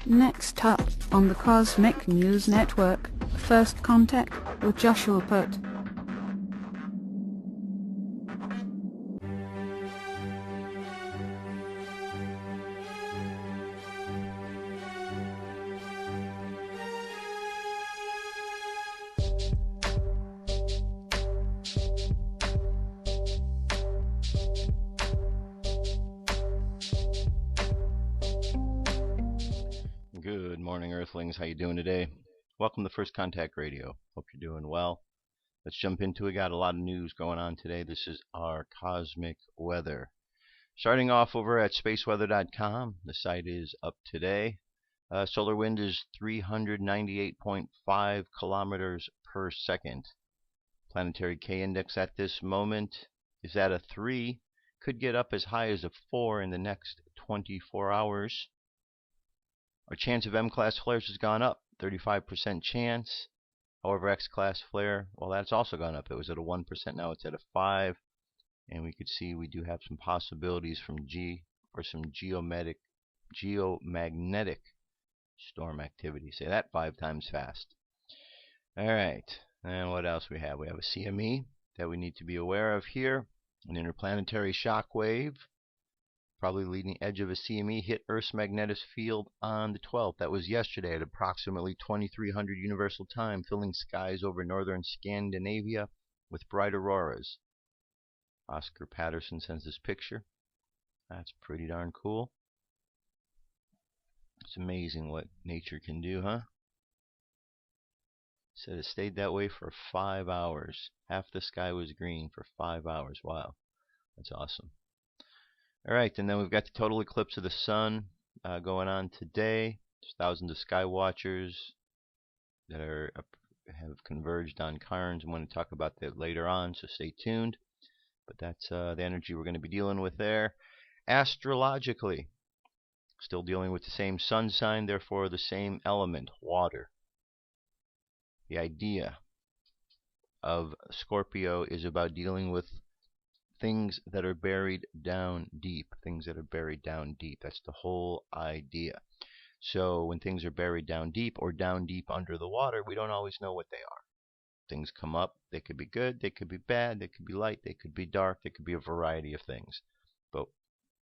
Next up on the Cosmic News Network, First Contact with Joshua Putt. Good morning, Earthlings. How you doing today? Welcome to First Contact Radio. Hope you're doing well. Let's jump into it. Got a lot of news going on today. This is our cosmic weather. Starting off over at spaceweather.com. The site is up today. Solar wind is 398.5 kilometers per second. Planetary K index at this moment is at a 3. Could get up as high as a 4 in the next 24 hours. Our chance of M-class flares has gone up, 35% chance. However, X-class flare, well, that's also gone up. It was at a 1%, now it's at a 5. And we could see we do have some possibilities for some geomagnetic storm activity. Say that 5 times fast. All right, and what else we have? We have a CME that we need to be aware of here. An interplanetary shock wave. Probably leading edge of a CME hit Earth's magnetic field on the 12th. That was yesterday at approximately 2300 Universal Time, filling skies over northern Scandinavia with bright auroras. Oscar Patterson sends this picture. That's pretty darn cool. It's amazing what nature can do, huh? Said it stayed that way for 5 hours. Half the sky was green for 5 hours. Wow, that's awesome. All right, and then we've got the total eclipse of the sun going on today. There's thousands of sky watchers that have converged on Cairns. I'm going to talk about that later on, so stay tuned. But that's the energy we're going to be dealing with there. Astrologically, still dealing with the same sun sign, therefore the same element, water. The idea of Scorpio is about dealing with things that are buried down deep. Things that are buried down deep. That's the whole idea. So when things are buried down deep or down deep under the water, we don't always know what they are. Things come up. They could be good. They could be bad. They could be light. They could be dark. They could be a variety of things. But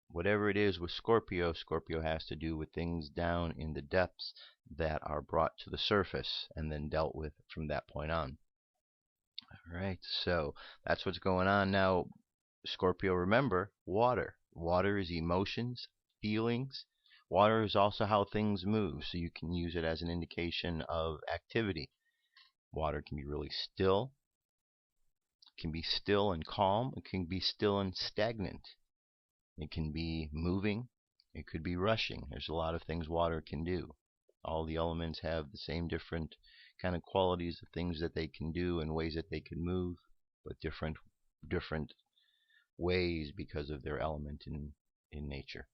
whatever it is with Scorpio, Scorpio has to do with things down in the depths that are brought to the surface and then dealt with from that point on. All right. So that's what's going on now. Scorpio, remember, water. Water is emotions, feelings. Water is also how things move, so you can use it as an indication of activity. Water can be really still. It can be still and calm. It can be still and stagnant. It can be moving. It could be rushing. There's a lot of things water can do. All the elements have the same different kind of qualities of things that they can do and ways that they can move, but different ways because of their element in nature.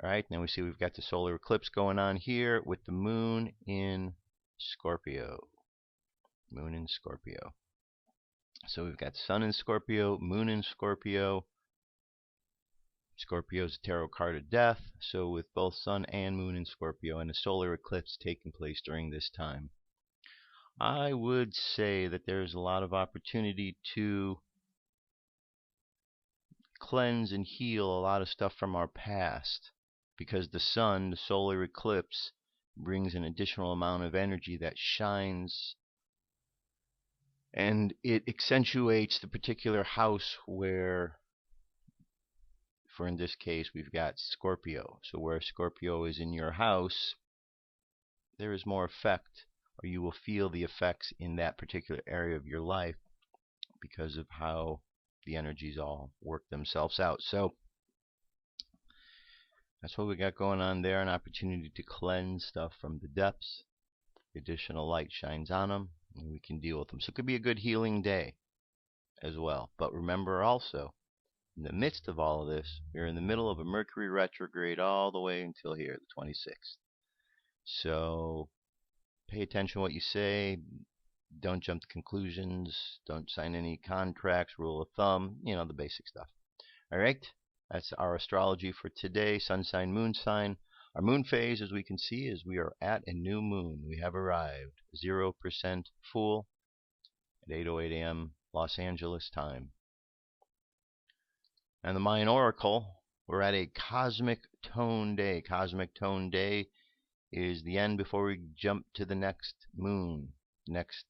All right, now we see we've got the solar eclipse going on here with the moon in Scorpio. Moon in Scorpio. So we've got sun in Scorpio, moon in Scorpio. Scorpio's a tarot card of death, so with both sun and moon in Scorpio and a solar eclipse taking place during this time, I would say that there's a lot of opportunity to cleanse and heal a lot of stuff from our past, because the sun, the solar eclipse, brings an additional amount of energy that shines, and it accentuates the particular house where, for in this case, we've got Scorpio. So where Scorpio is in your house, there is more effect, or you will feel the effects in that particular area of your life because of how the energies all work themselves out. So that's what we got going on there, an opportunity to cleanse stuff from the depths. Additional light shines on them, and we can deal with them. So it could be a good healing day as well. But remember also, in the midst of all of this, we're in the middle of a Mercury retrograde all the way until here, the 26th. So pay attention to what you say. Don't jump to conclusions. Don't sign any contracts, rule of thumb, the basic stuff. All right, that's our astrology for today. Sun sign, moon sign. Our moon phase, as we can see, is we are at a new moon. We have arrived. 0% full at 8:08 a.m. Los Angeles time. And the Mayan Oracle, we're at a cosmic tone day. Cosmic tone day is the end before we jump to the next moon. Next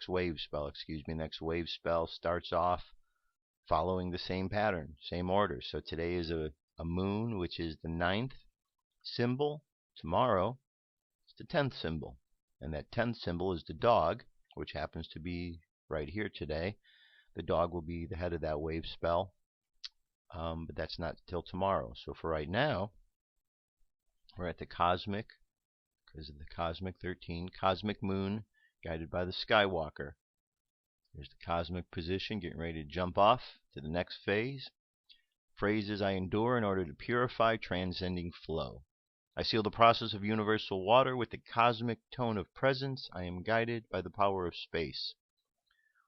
wave spell, Next wave spell starts off following the same pattern, same order. So today is a moon, which is the 9th symbol. Tomorrow, it's the 10th symbol. And that 10th symbol is the dog, which happens to be right here today. The dog will be the head of that wave spell. But that's not till tomorrow. So for right now, we're at the cosmic, because of the cosmic 13, cosmic moon, guided by the Skywalker. There's the cosmic position, getting ready to jump off to the next phase. Phrases I endure in order to purify, transcending flow. I seal the process of universal water with the cosmic tone of presence. I am guided by the power of space.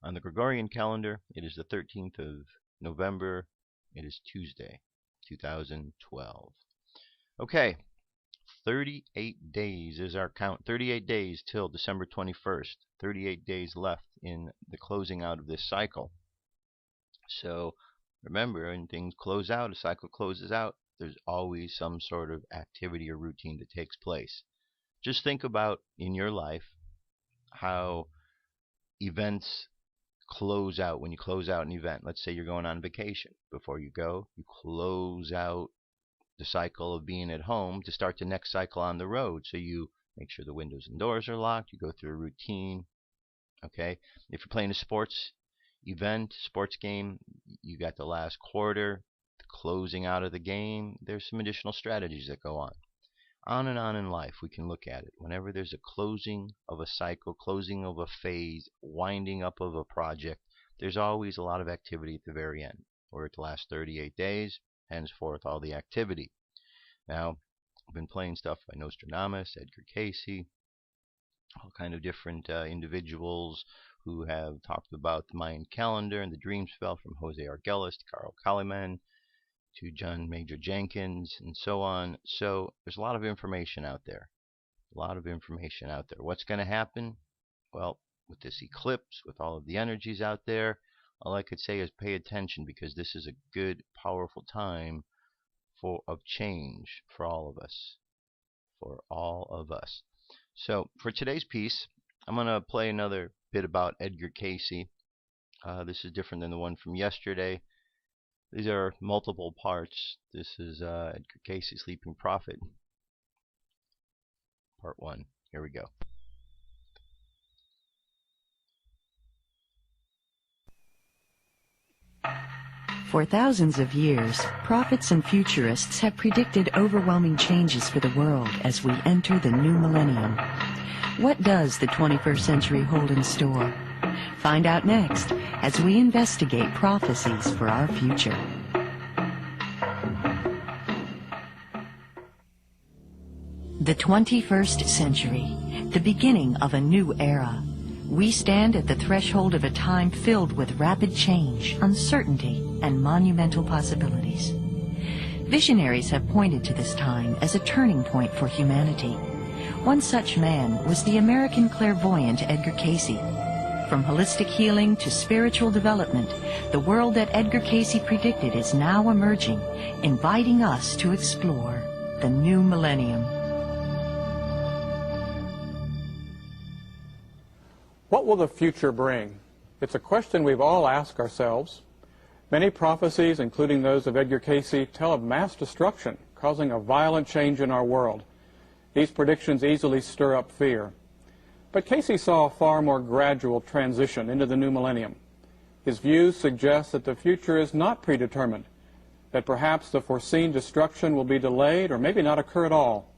On the Gregorian calendar, it is the 13th of November. It is Tuesday, 2012. Okay, 38 days is our count. 38 days till December 21st. 38 days left in the closing out of this cycle. So remember, when things close out, a cycle closes out, there's always some sort of activity or routine that takes place. Just think about in your life how events close out. When you close out an event, let's say you're going on vacation. Before you go, you close out the cycle of being at home to start the next cycle on the road. So you make sure the windows and doors are locked. You go through a routine. Okay, if you're playing a sports event, sports game, you got the last quarter, the closing out of the game. There's some additional strategies that go on. On and on in life, we can look at it. Whenever there's a closing of a cycle, closing of a phase, winding up of a project, there's always a lot of activity at the very end. We're at the last 38 days, henceforth all the activity. Now, I've been playing stuff by Nostradamus, Edgar Cayce, all kind of different individuals who have talked about the Mayan calendar and the dream spell, from Jose Arguelles to Carl Kaliman to John Major Jenkins and so on. So there's a lot of information out there. What's going to happen? Well, with this eclipse, with all of the energies out there, all I could say is pay attention, because this is a good, powerful time of change for all of us. So for today's piece, I'm going to play another bit about Edgar Cayce. This is different than the one from yesterday. These are multiple parts. This is Edgar Cayce, Sleeping Prophet, part 1. Here we go. For thousands of years, prophets and futurists have predicted overwhelming changes for the world as we enter the new millennium. What does the 21st century hold in store? Find out next as we investigate prophecies for our future. The 21st century, the beginning of a new era. We stand at the threshold of a time filled with rapid change, uncertainty, and monumental possibilities. Visionaries have pointed to this time as a turning point for humanity. One such man was the American clairvoyant Edgar Cayce. From holistic healing to spiritual development, the world that Edgar Cayce predicted is now emerging, inviting us to explore the new millennium. What will the future bring? It's a question we've all asked ourselves. Many prophecies, including those of Edgar Cayce, tell of mass destruction, causing a violent change in our world. These predictions easily stir up fear. But Cayce saw a far more gradual transition into the new millennium. His views suggest that the future is not predetermined, that perhaps the foreseen destruction will be delayed or maybe not occur at all.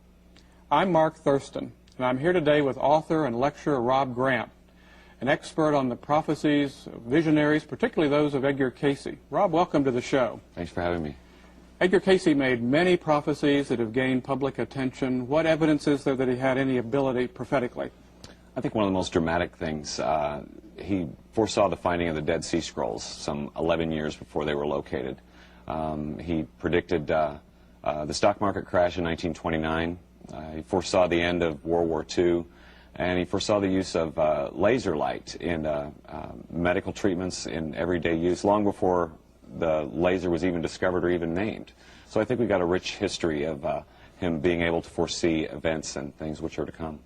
I'm Mark Thurston, and I'm here today with author and lecturer Rob Grant, an expert on the prophecies of visionaries, particularly those of Edgar Cayce. Rob, welcome to the show. Thanks for having me. Edgar Cayce made many prophecies that have gained public attention. What evidence is there that he had any ability prophetically? I think one of the most dramatic things, he foresaw the finding of the Dead Sea Scrolls some 11 years before they were located. He predicted the stock market crash in 1929. He foresaw the end of World War II, and he foresaw the use of laser light in medical treatments in everyday use long before the laser was even discovered or even named. So I think we've got a rich history of him being able to foresee events and things which are to come.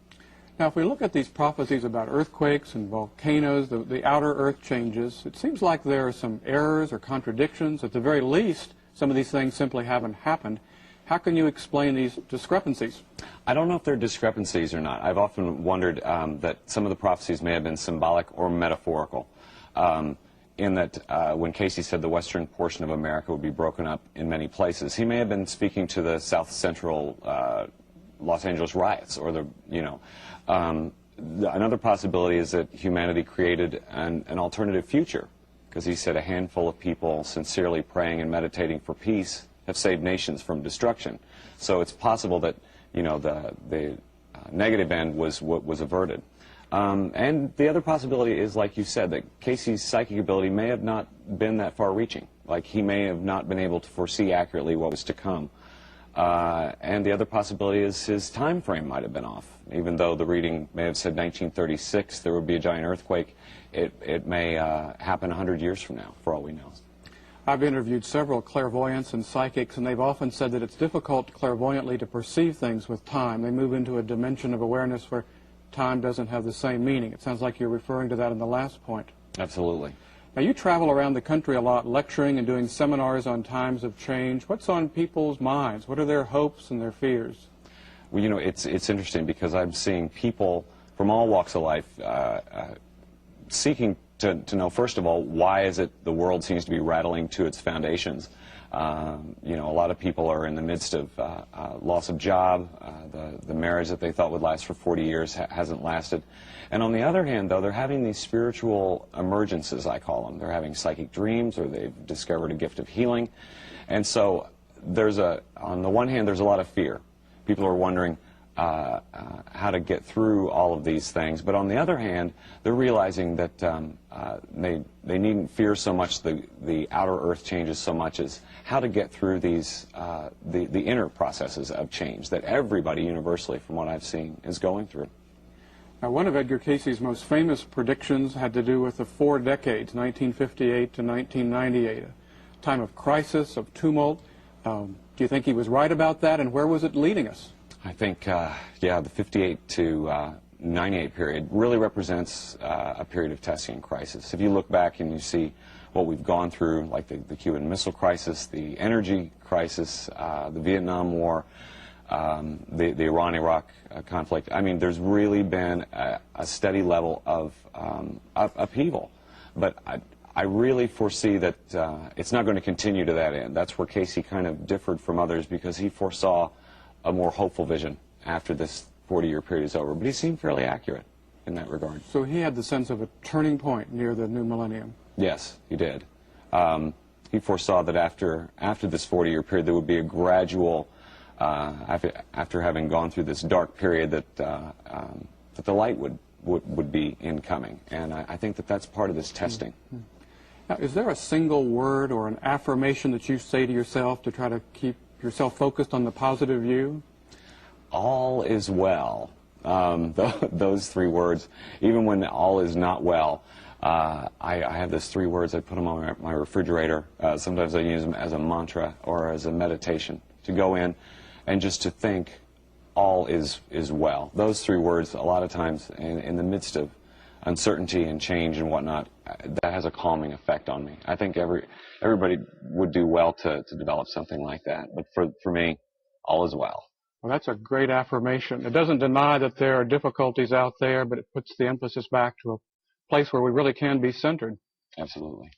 Now, if we look at these prophecies about earthquakes and volcanoes, the outer earth changes, it seems like there are some errors or contradictions. At the very least, some of these things simply haven't happened. How can you explain these discrepancies? I don't know if they're discrepancies or not. I've often wondered that some of the prophecies may have been symbolic or metaphorical. In that when Cayce said the western portion of America would be broken up in many places, he may have been speaking to the south central Los Angeles riots, or another possibility is that humanity created an alternative future, because he said a handful of people sincerely praying and meditating for peace have saved nations from destruction. So it's possible that the negative end was averted. And the other possibility is, like you said, that Cayce's psychic ability may have not been that far-reaching. Like, he may have not been able to foresee accurately what was to come. And the other possibility is his time frame might have been off. Even though the reading may have said 1936 there would be a giant earthquake, it may happen 100 years from now, for all we know. I've interviewed several clairvoyants and psychics, and they've often said that it's difficult clairvoyantly to perceive things with time. They move into a dimension of awareness where time doesn't have the same meaning. It sounds like you're referring to that in the last point. Absolutely. Now, you travel around the country a lot, lecturing and doing seminars on times of change. What's on people's minds? What are their hopes and their fears? Well, it's interesting, because I'm seeing people from all walks of life seeking to know, first of all, why is it the world seems to be rattling to its foundations. A lot of people are in the midst of loss of job. The marriage that they thought would last for 40 years hasn't lasted. And on the other hand, though, they're having these spiritual emergences, I call them. They're having psychic dreams, or they've discovered a gift of healing. And so on the one hand, there's a lot of fear. People are wondering how to get through all of these things. But on the other hand, they're realizing that they needn't fear so much the outer earth changes so much as how to get through these the inner processes of change that everybody universally, from what I've seen, is going through. Now, one of Edgar Cayce's most famous predictions had to do with the 4 decades, 1958 to 1998, a time of crisis, of tumult. Do you think he was right about that, and where was it leading us? I think, the 58 to 98 period really represents a period of testing and crisis. If you look back and you see what we've gone through, like the Cuban Missile Crisis, the energy crisis, the Vietnam War, the Iran-Iraq conflict, I mean, there's really been a steady level of upheaval. But I really foresee that it's not going to continue to that end. That's where Cayce kind of differed from others, because he foresaw a more hopeful vision after this 40-year period is over. But he seemed fairly accurate in that regard. So he had the sense of a turning point near the new millennium. Yes, he did. He foresaw that after this 40-year period there would be a gradual, after having gone through this dark period, that the light would be incoming. And I think that that's part of this testing. Mm-hmm. Now, is there a single word or an affirmation that you say to yourself to try to keep yourself focused on the positive view? All is well. Those 3 words, even when all is not well, I have those 3 words. I put them on my refrigerator. Sometimes I use them as a mantra or as a meditation, to go in and just to think all is well. Those 3 words, a lot of times in the midst of uncertainty and change and whatnot, that has a calming effect on me. I think everybody would do well to develop something like that. But for me, all is well. Well, that's a great affirmation. It doesn't deny that there are difficulties out there, but it puts the emphasis back to a place where we really can be centered. Absolutely.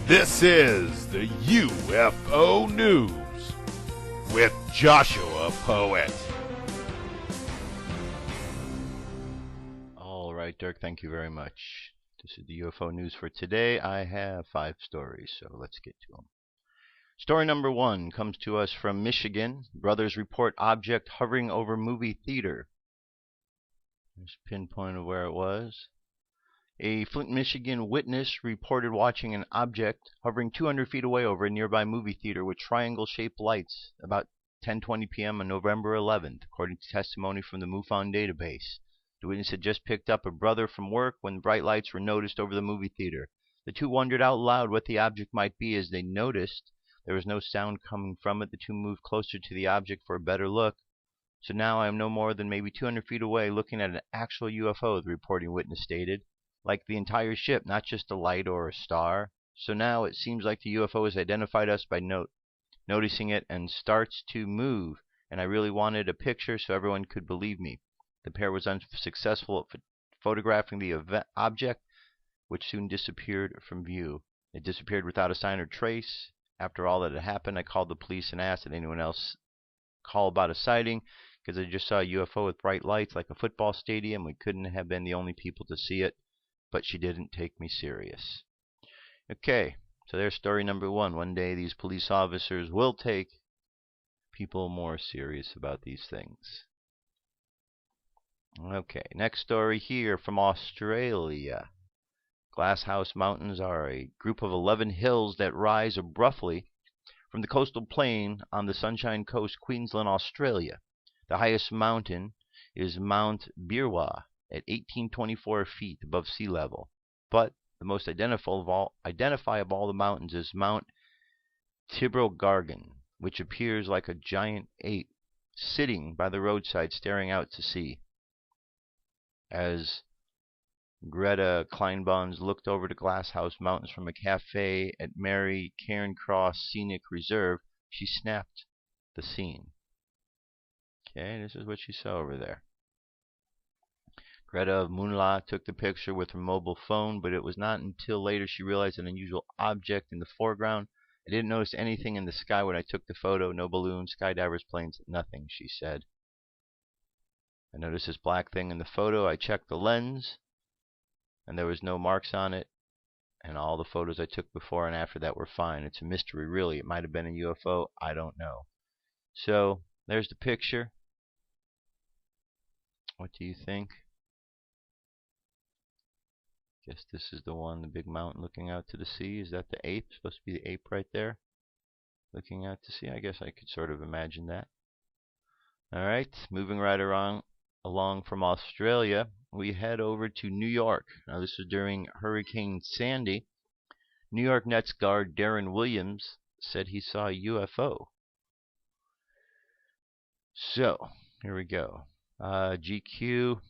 This is the UFO News with Joshua Poet. All right, Dirk, thank you very much. This is the UFO News for today. I have 5 stories, so let's get to them. Story number 1 comes to us from Michigan. Brothers report object hovering over movie theater. There's a pinpoint of where it was. A Flint, Michigan witness reported watching an object hovering 200 feet away over a nearby movie theater with triangle-shaped lights about 10:20 p.m. on November 11th, according to testimony from the MUFON database. The witness had just picked up a brother from work when bright lights were noticed over the movie theater. The two wondered out loud what the object might be. As they noticed there was no sound coming from it, the two moved closer to the object for a better look. So now I am no more than maybe 200 feet away looking at an actual UFO, the reporting witness stated. Like the entire ship, not just a light or a star. So now it seems like the UFO has identified us by noticing it and starts to move. And I really wanted a picture so everyone could believe me. The pair was unsuccessful at photographing the object, which soon disappeared from view. It disappeared without a sign or trace. After all that had happened, I called the police and asked did anyone else call about a sighting, because I just saw a UFO with bright lights like a football stadium. We couldn't have been the only people to see it, but she didn't take me serious. Okay, so there's story number one. One day these police officers will take people more serious about these things. Okay, next story here from Australia. Glasshouse Mountains are a group of 11 hills that rise abruptly from the coastal plain on the Sunshine Coast, Queensland, Australia. The highest mountain is Mount Bieber at 1824 feet above sea level. But the most identifiable of all the mountains is Mount Tibrogargan, which appears like a giant ape sitting by the roadside staring out to sea. As Greta Kleinbons looked over the Glasshouse Mountains from a cafe at Mary Cairncross Scenic Reserve, she snapped the scene. Okay, this is what she saw over there. Greta of Moonla took the picture with her mobile phone, but it was not until later she realized an unusual object in the foreground. I didn't notice anything in the sky when I took the photo. No balloons, skydivers, planes, nothing, she said. I noticed this black thing in the photo. I checked the lens, and there was no marks on it. And all the photos I took before and after that were fine. It's a mystery, really. It might have been a UFO. I don't know. So, there's the picture. What do you think? Guess this is the one, the big mountain looking out to the sea. Is that the ape? Supposed to be the ape right there, looking out to sea. I guess I could sort of imagine that. Alright, moving right along from Australia, we head over to New York. Now this was during Hurricane Sandy. New York Nets guard Deron Williams said he saw a UFO. So, here we go. GQ.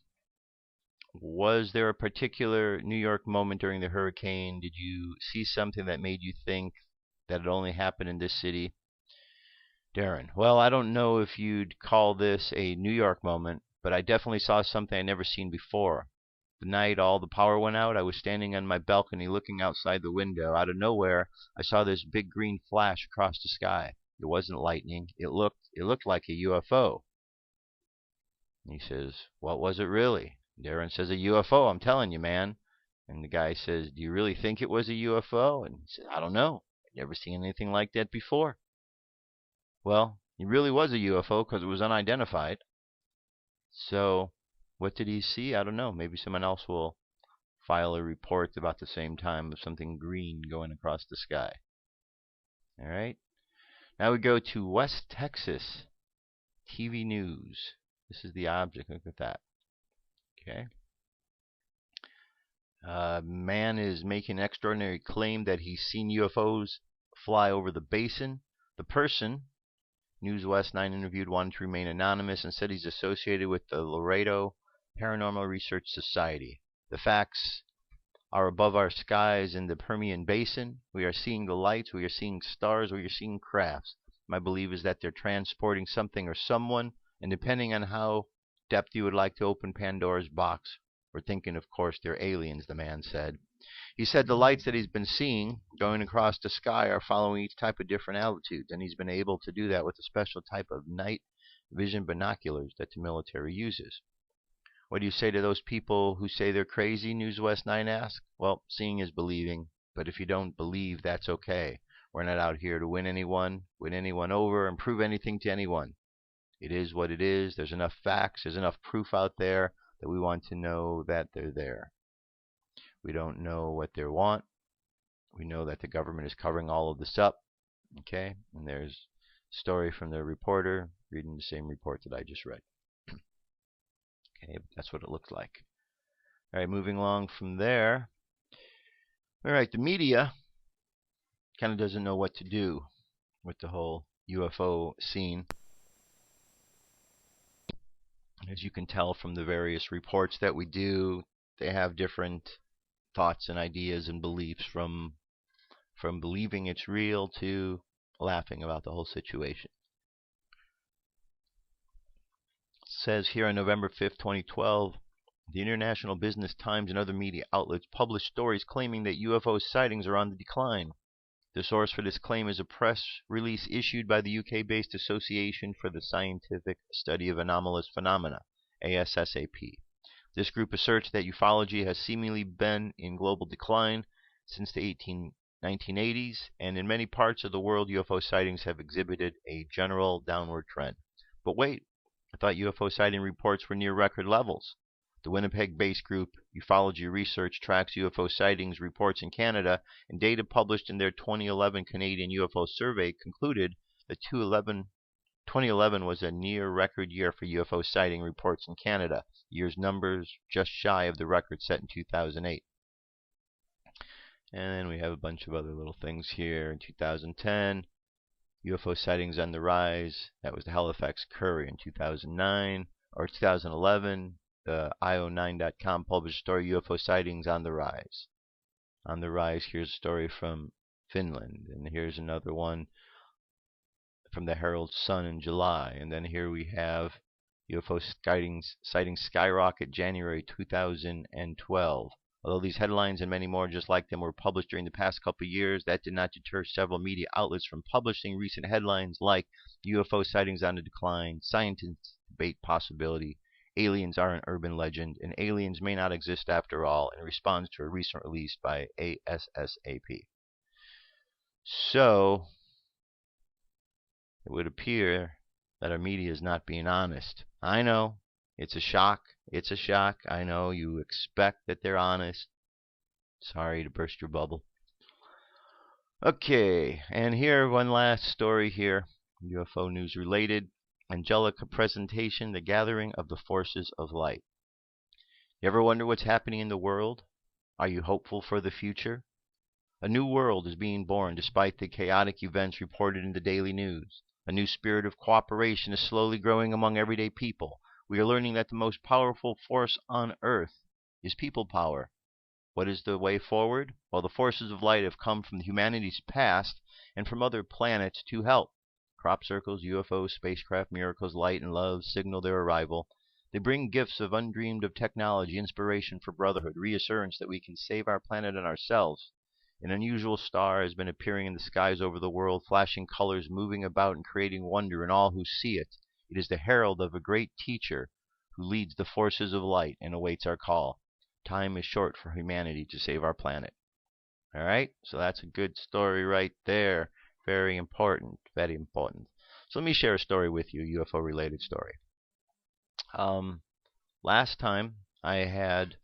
Was there a particular New York moment during the hurricane? Did you see something that made you think that it only happened in this city? Deron. Well, I don't know if you'd call this a New York moment, but I definitely saw something I'd never seen before. The night all the power went out, I was standing on my balcony looking outside the window. Out of nowhere, I saw this big green flash across the sky. It wasn't lightning. It looked like a UFO. And he says, what was it really? Deron says, a UFO, I'm telling you, man. And the guy says, do you really think it was a UFO? And he says, I don't know. I've never seen anything like that before. Well, it really was a UFO because it was unidentified. So, what did he see? I don't know. Maybe someone else will file a report about the same time of something green going across the sky. Alright. Now we go to West Texas. TV news. This is the object. Look at that. Okay. Man is making an extraordinary claim that he's seen UFOs fly over the basin. The person News West 9 interviewed wanted to remain anonymous and said he's associated with the Laredo Paranormal Research Society. The facts are above our skies in the Permian Basin. We are seeing the lights. We are seeing stars. We are seeing crafts. My belief is that they're transporting something or someone, and depending on how depth you would like to open Pandora's box, we're thinking, of course, they're aliens, the man said. He said the lights that he's been seeing going across the sky are following each type of different altitudes, and he's been able to do that with a special type of night vision binoculars that the military uses. What do you say to those people who say they're crazy? News West 9 asked. Well, seeing is believing, but if you don't believe, that's okay. We're not out here to win anyone over, and prove anything to anyone. It is what it is. There's enough facts. There's enough proof out there that we want to know that they're there. We don't know what they want. We know that the government is covering all of this up. Okay, and there's a story from the reporter reading the same report that I just read. Okay, that's what it looks like. All right, moving along from there. All right, the media kind of doesn't know what to do with the whole UFO scene. As you can tell from the various reports that we do, they have different thoughts and ideas and beliefs from believing it's real to laughing about the whole situation. It says here on November 5th, 2012, the International Business Times and other media outlets published stories claiming that UFO sightings are on the decline. The source for this claim is a press release issued by the UK-based Association for the Scientific Study of Anomalous Phenomena, ASSAP. This group asserts that ufology has seemingly been in global decline since the 1980s, and in many parts of the world, UFO sightings have exhibited a general downward trend. But wait, I thought UFO sighting reports were near record levels. The Winnipeg-based group Ufology Research tracks UFO sightings reports in Canada, and data published in their 2011 Canadian UFO survey concluded that 2011 was a near record year for UFO sighting reports in Canada. The year's numbers just shy of the record set in 2008. And then we have a bunch of other little things here. In 2010, UFO sightings on the rise. That was the Halifax Courier. In 2011, the io9.com published a story, UFO sightings on the rise. On the rise, here's a story from Finland. And here's another one from the Herald Sun in July. And then here we have UFO sightings skyrocket January 2012. Although these headlines and many more just like them were published during the past couple of years, that did not deter several media outlets from publishing recent headlines like UFO sightings on the decline, scientists debate possibility, aliens are an urban legend, and aliens may not exist after all, in response to a recent release by ASSAP. So, it would appear that our media is not being honest. I know, it's a shock. It's a shock. I know you expect that they're honest. Sorry to burst your bubble. Okay, and here one last story here, UFO news related. Angelika presentation, The Gathering of the Forces of Light. You ever wonder what's happening in the world? Are you hopeful for the future? A new world is being born despite the chaotic events reported in the daily news. A new spirit of cooperation is slowly growing among everyday people. We are learning that the most powerful force on earth is people power. What is the way forward? Well, the forces of light have come from humanity's past and from other planets to help. Crop circles, UFOs, spacecraft, miracles, light, and love signal their arrival. They bring gifts of undreamed of technology, inspiration for brotherhood, reassurance that we can save our planet and ourselves. An unusual star has been appearing in the skies over the world, flashing colors, moving about, and creating wonder in all who see it. It is the herald of a great teacher who leads the forces of light and awaits our call. Time is short for humanity to save our planet. All right, so that's a good story right there. Very important, very important. So let me share a story with you, UFO related story. Last time I had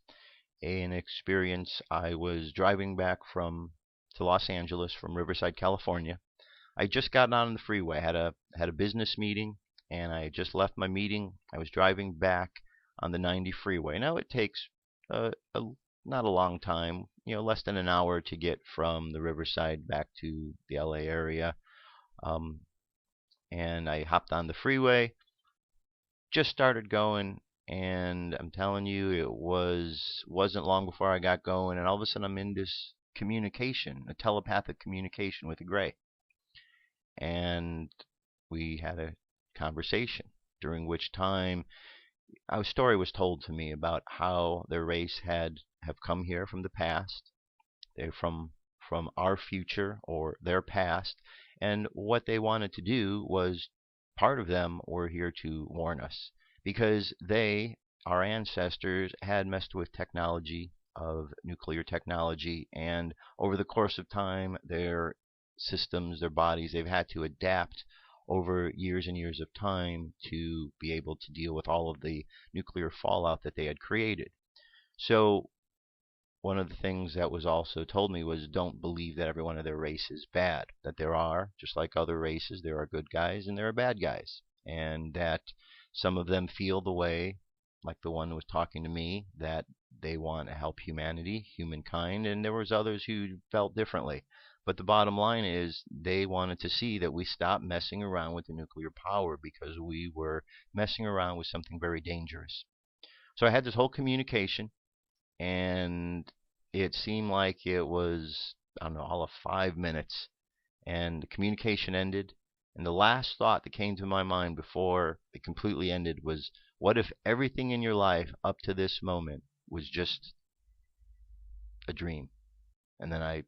an experience. I was driving back to Los Angeles from Riverside, California. I just got on the freeway. I had a business meeting, and I just left my meeting. I was driving back on the 90 freeway. Now it takes not a long time, less than an hour to get from the Riverside back to the LA area. And I hopped on the freeway, just started going, and I'm telling you, it wasn't long before I got going, and all of a sudden I'm in this communication, a telepathic communication with a gray. And we had a conversation, during which time a story was told to me about how their race have come here from the past. They're from our future or their past, and what they wanted to do was, part of them were here to warn us, because they, our ancestors, had messed with technology, of nuclear technology, and over the course of time, their systems, their bodies, they've had to adapt over years and years of time to be able to deal with all of the nuclear fallout that they had created. So one of the things that was also told me was don't believe that every one of their race is bad, that there are, just like other races, there are good guys and there are bad guys, and that some of them feel the way, like the one who was talking to me, that they want to help humanity, humankind, and there was others who felt differently. But the bottom line is they wanted to see that we stop messing around with the nuclear power because we were messing around with something very dangerous. So I had this whole communication, and it seemed like it was, I don't know, all of 5 minutes, and the communication ended. And the last thought that came to my mind before it completely ended was, what if everything in your life up to this moment was just a dream? And then I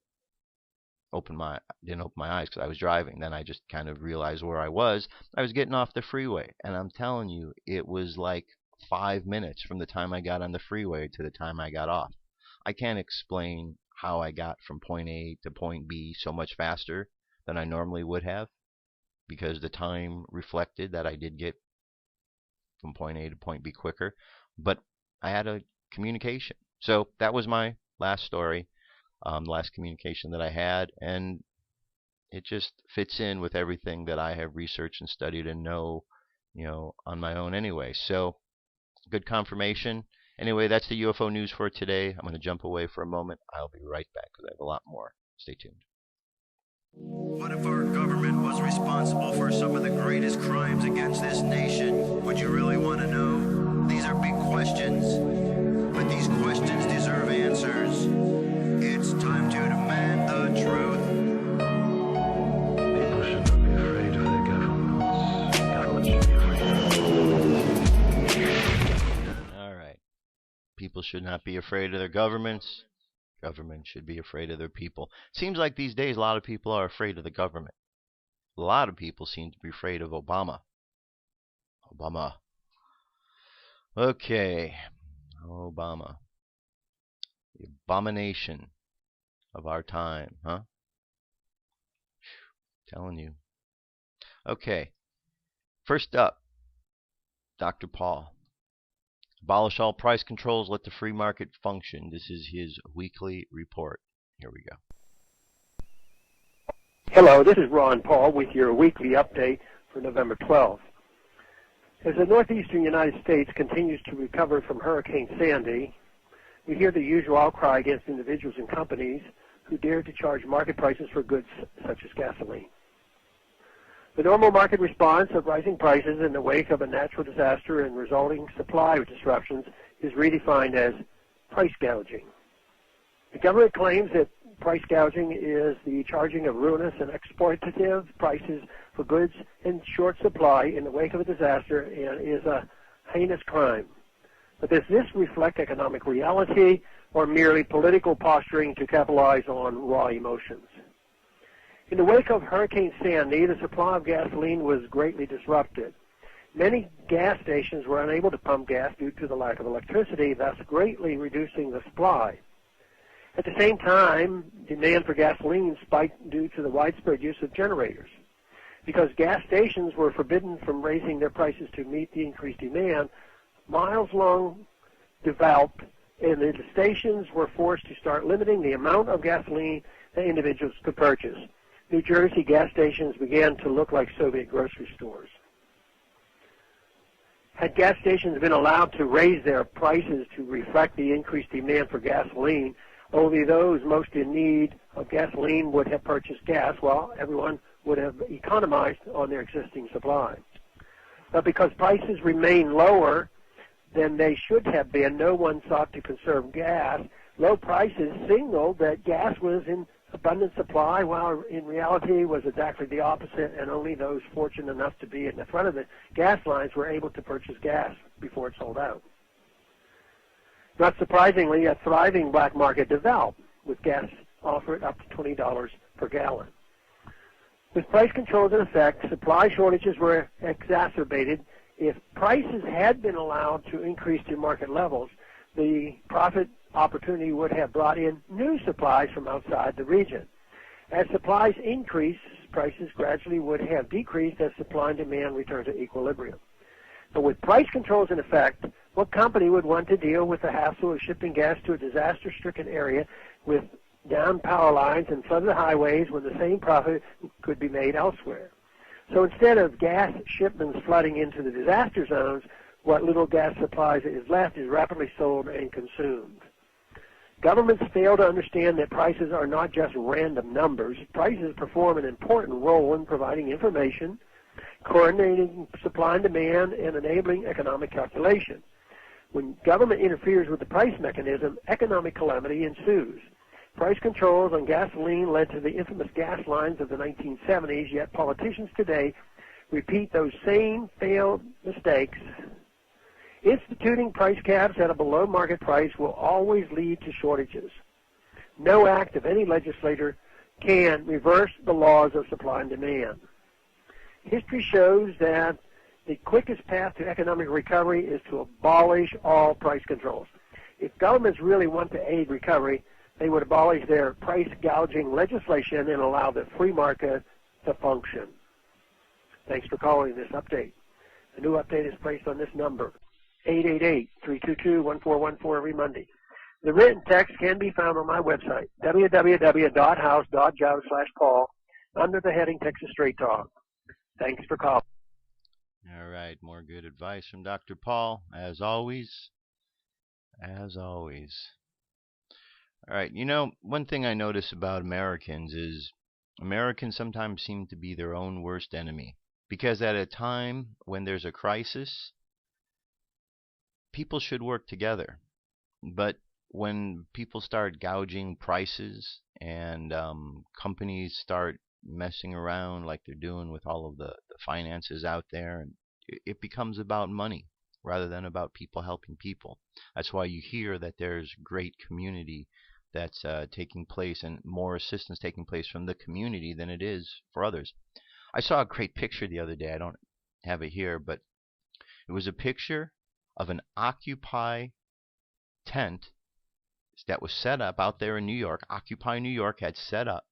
didn't open my eyes because I was driving. Then I just kind of realized where I was. I was getting off the freeway, and I'm telling you, it was like 5 minutes from the time I got on the freeway to the time I got off. I can't explain how I got from point A to point B so much faster than I normally would have, because the time reflected that I did get from point A to point B quicker, but I had a communication. So that was my last story. Last communication that I had, and it just fits in with everything that I have researched and studied and know, on my own anyway. So, good confirmation. Anyway, that's the UFO news for today. I'm going to jump away for a moment. I'll be right back because I have a lot more. Stay tuned. What if our government was responsible for some of the greatest crimes against this nation? Would you really want to know? These are big questions, but these questions deserve answers. It's time to demand the truth. People should not be afraid of their governments. Governments should be afraid. All right. People should not be afraid of their governments. Government should be afraid of their people. Seems like these days a lot of people are afraid of the government. A lot of people seem to be afraid of Obama. Okay. Obama. The abomination of our time, huh? Telling you. Okay. First up, Dr. Paul. Abolish all price controls, let the free market function. This is his weekly report. Here we go. Hello, this is Ron Paul with your weekly update for November 12th. As the northeastern United States continues to recover from Hurricane Sandy, we hear the usual outcry against individuals and companies who dare to charge market prices for goods such as gasoline. The normal market response of rising prices in the wake of a natural disaster and resulting supply disruptions is redefined as price gouging. The government claims that price gouging is the charging of ruinous and exploitative prices for goods in short supply in the wake of a disaster and is a heinous crime. But does this reflect economic reality or merely political posturing to capitalize on raw emotions? In the wake of Hurricane Sandy, the supply of gasoline was greatly disrupted. Many gas stations were unable to pump gas due to the lack of electricity, thus greatly reducing the supply. At the same time, demand for gasoline spiked due to the widespread use of generators. Because gas stations were forbidden from raising their prices to meet the increased demand, miles long developed, and the stations were forced to start limiting the amount of gasoline that individuals could purchase. New Jersey gas stations began to look like Soviet grocery stores. Had gas stations been allowed to raise their prices to reflect the increased demand for gasoline, only those most in need of gasoline would have purchased gas, while everyone would have economized on their existing supply. But because prices remain lower than they should have been, no one sought to conserve gas. Low prices signaled that gas was in abundant supply, while in reality was exactly the opposite, and only those fortunate enough to be in the front of the gas lines were able to purchase gas before it sold out. Not surprisingly, a thriving black market developed, with gas offered up to $20 per gallon. With price controls in effect, supply shortages were exacerbated. If prices had been allowed to increase to market levels, the profit opportunity would have brought in new supplies from outside the region. As supplies increase, prices gradually would have decreased as supply and demand return to equilibrium. But with price controls in effect, what company would want to deal with the hassle of shipping gas to a disaster-stricken area with down power lines and flooded highways when the same profit could be made elsewhere? So instead of gas shipments flooding into the disaster zones, what little gas supplies is left is rapidly sold and consumed. Governments fail to understand that prices are not just random numbers. Prices perform an important role in providing information, coordinating supply and demand, and enabling economic calculation. When government interferes with the price mechanism, economic calamity ensues. Price controls on gasoline led to the infamous gas lines of the 1970s, yet politicians today repeat those same failed mistakes. Instituting price caps at a below market price will always lead to shortages. No act of any legislator can reverse the laws of supply and demand. History shows that the quickest path to economic recovery is to abolish all price controls. If governments really want to aid recovery, they would abolish their price gouging legislation and allow the free market to function. Thanks for calling this update. The new update is placed on this number, 888-322-1414 every Monday. The written text can be found on my website, www.house.gov/Paul, under the heading Texas Straight Talk. Thanks for calling. All right, more good advice from Dr. Paul, as always. As always. All right, you know, one thing I notice about Americans is Americans sometimes seem to be their own worst enemy. Because at a time when there's a crisis, people should work together. But when people start gouging prices and companies start messing around like they're doing with all of the finances out there, and it becomes about money rather than about people helping people. That's why you hear that there's great community that's taking place and more assistance taking place from the community than it is for others. I saw a great picture the other day. I don't have it here, but it was a picture of an Occupy tent that was set up out there in New York. Occupy New York had set up,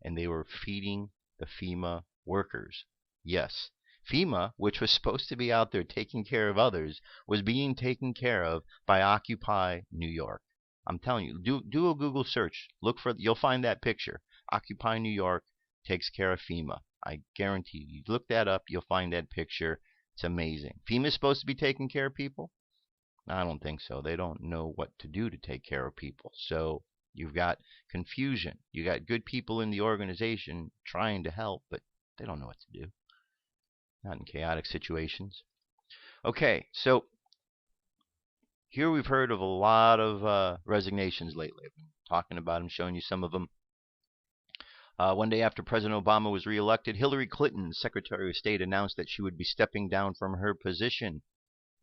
and they were feeding the FEMA workers. Yes, FEMA, which was supposed to be out there taking care of others, was being taken care of by Occupy New York. I'm telling you, do a Google search. You'll find that picture. Occupy New York takes care of FEMA. I guarantee you. Look that up, you'll find that picture. It's amazing. FEMA's supposed to be taking care of people? I don't think so. They don't know what to do to take care of people. So you've got confusion. You got good people in the organization trying to help, but they don't know what to do. Not in chaotic situations. Okay, so here we've heard of a lot of resignations lately. I've been talking about them, showing you some of them. One day after President Obama was reelected, Hillary Clinton, Secretary of State, announced that she would be stepping down from her position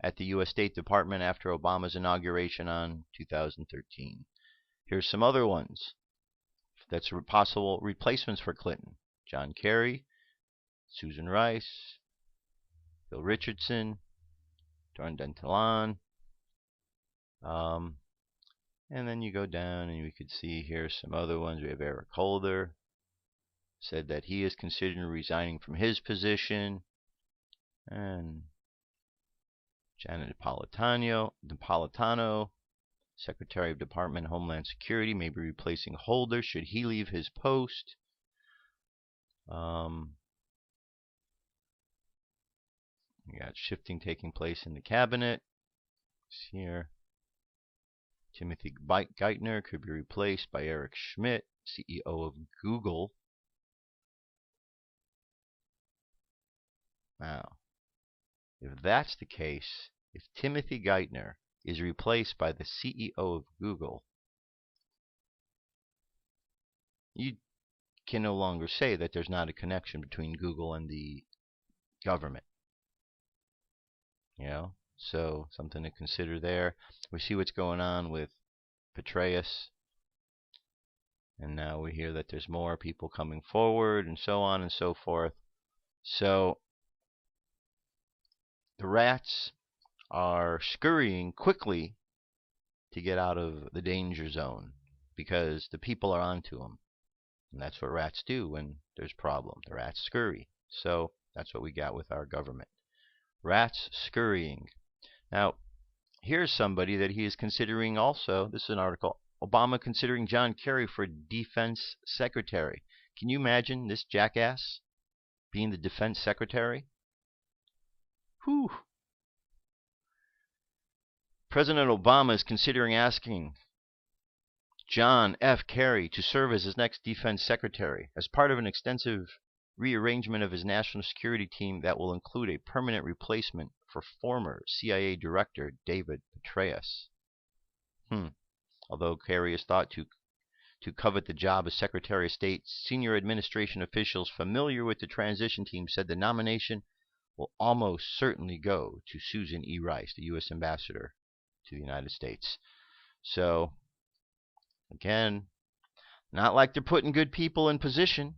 at the U.S. State Department after Obama's inauguration on 2013. Here's some other ones that's possible replacements for Clinton. John Kerry, Susan Rice, Bill Richardson, Dorn Dentalon. And then you go down and we could see here some other ones. We have Eric Holder, said that he is considering resigning from his position. And Janet Napolitano, Secretary of Department of Homeland Security, may be replacing Holder should he leave his post. We got shifting taking place in the cabinet. Here, Timothy Geithner could be replaced by Eric Schmidt, CEO of Google. Now, if that's the case, if Timothy Geithner is replaced by the CEO of Google, you can no longer say that there's not a connection between Google and the government. You know, so something to consider there. We see what's going on with Petraeus, and now we hear that there's more people coming forward, and so on and so forth. So the rats are scurrying quickly to get out of the danger zone because the people are onto them. And that's what rats do when there's a problem. The rats scurry. So that's what we got with our government. Rats scurrying. Now, here's somebody that he is considering also. This is an article. Obama considering John Kerry for defense secretary. Can you imagine this jackass being the defense secretary? Whew. President Obama is considering asking John F. Kerry to serve as his next defense secretary as part of an extensive rearrangement of his national security team that will include a permanent replacement for former CIA Director David Petraeus. Although Kerry is thought to covet the job as Secretary of State, senior administration officials familiar with the transition team said the nomination will almost certainly go to Susan E. Rice, the U.S. Ambassador to the United States. So, again, not like they're putting good people in position.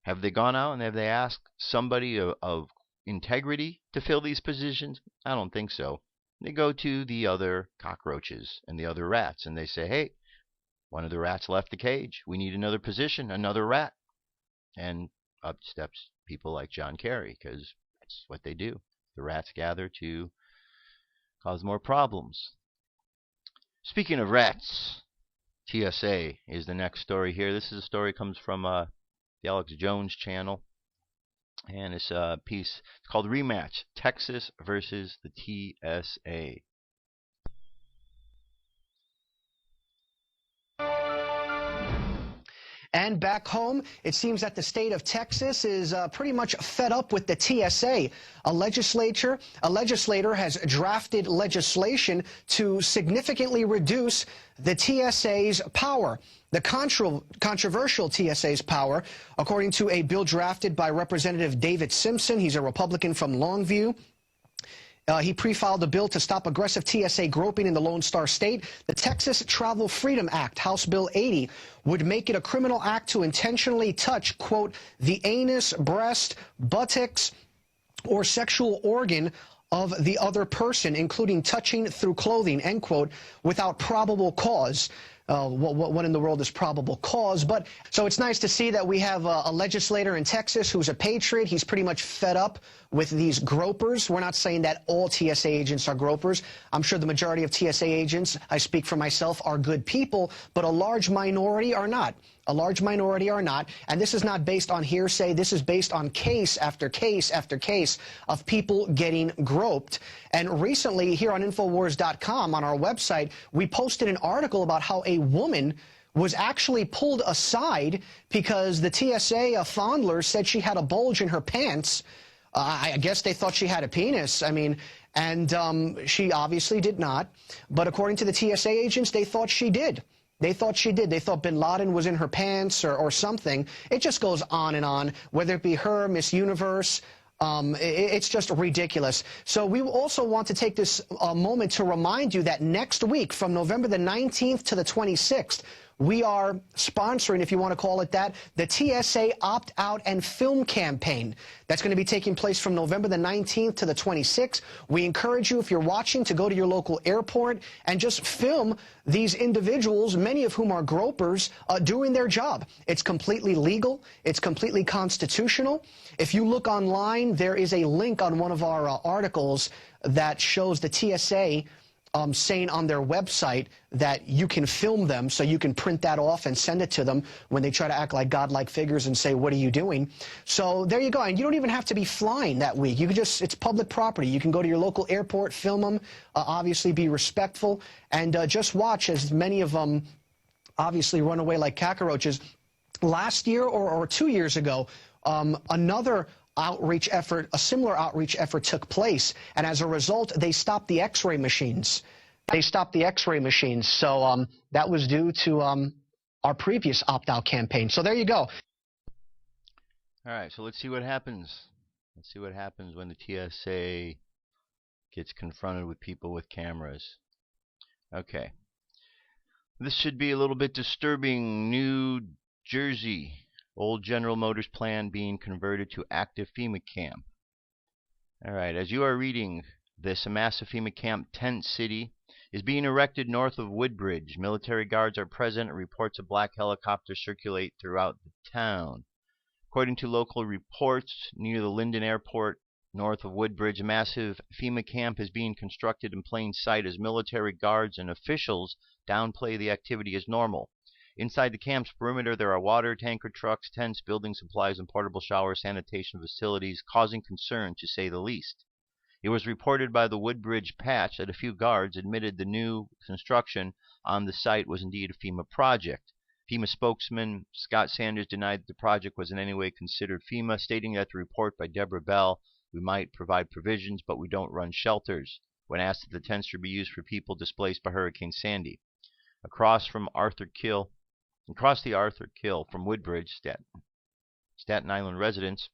Have they gone out and have they asked somebody of integrity to fill these positions? I don't think so. They go to the other cockroaches and the other rats and they say, hey, one of the rats left the cage. We need another position, another rat. And up steps people like John Kerry, because that's what they do. The rats gather to cause more problems. Speaking of rats, TSA is the next story here. This is a story that comes from the Alex Jones channel. And it's a piece called Rematch, Texas versus the TSA. And back home, it seems that the state of Texas is pretty much fed up with the TSA. A legislator has drafted legislation to significantly reduce the TSA's power. The controversial TSA's power, according to a bill drafted by Representative David Simpson. He's a Republican from Longview. He pre-filed a bill to stop aggressive TSA groping in the Lone Star State. The Texas Travel Freedom Act, House Bill 80, would make it a criminal act to intentionally touch, quote, the anus, breast, buttocks, or sexual organ of the other person, including touching through clothing, end quote, without probable cause. What in the world is probable cause? But so it's nice to see that we have a legislator in Texas who's a patriot. He's pretty much fed up with these gropers. We're not saying that all TSA agents are gropers. I'm sure the majority of TSA agents, I speak for myself, are good people, but a large minority are not. A large minority are not, and this is not based on hearsay. This is based on case after case after case of people getting groped. And recently, here on Infowars.com, on our website, we posted an article about how a woman was actually pulled aside because the TSA fondler said she had a bulge in her pants. I guess they thought she had a penis. I mean, and she obviously did not. But according to the TSA agents, they thought she did. They thought she did. They thought bin Laden was in her pants or something. It just goes on and on, whether it be her, Miss Universe. It's just ridiculous. So we also want to take this moment to remind you that next week, from November the 19th to the 26th, we are sponsoring, if you want to call it that, the TSA Opt-Out and Film Campaign. That's going to be taking place from November the 19th to the 26th. We encourage you, if you're watching, to go to your local airport and just film these individuals, many of whom are gropers, doing their job. It's completely legal. It's completely constitutional. If you look online, there is a link on one of our articles that shows the TSA saying on their website that you can film them, so you can print that off and send it to them when they try to act like godlike figures and say, what are you doing? So there you go. And you don't even have to be flying that week. You can just, it's public property. You can go to your local airport, film them, obviously be respectful, and just watch as many of them obviously run away like cockroaches. Last year or 2 years ago, another outreach effort, a similar outreach effort took place, and as a result, they stopped the X-ray machines. They stopped the X-ray machines. So that was due to our previous opt-out campaign. So there you go. All right, so let's see what happens. Let's see what happens when the TSA gets confronted with people with cameras. Okay. This should be a little bit disturbing. New Jersey. Old General Motors plant being converted to active FEMA camp. All right, as you are reading this, a massive FEMA camp tent city is being erected north of Woodbridge. Military guards are present and reports of black helicopters circulate throughout the town. According to local reports, near the Linden Airport, north of Woodbridge, a massive FEMA camp is being constructed in plain sight as military guards and officials downplay the activity as normal. Inside the camp's perimeter, there are water tanker trucks, tents, building supplies, and portable shower sanitation facilities, causing concern, to say the least. It was reported by the Woodbridge Patch that a few guards admitted the new construction on the site was indeed a FEMA project. FEMA spokesman Scott Sanders denied that the project was in any way considered FEMA, stating that the report by Deborah Bell, "We might provide provisions, but we don't run shelters," when asked if the tents should be used for people displaced by Hurricane Sandy. Across the Arthur Kill from Woodbridge, Staten Island residents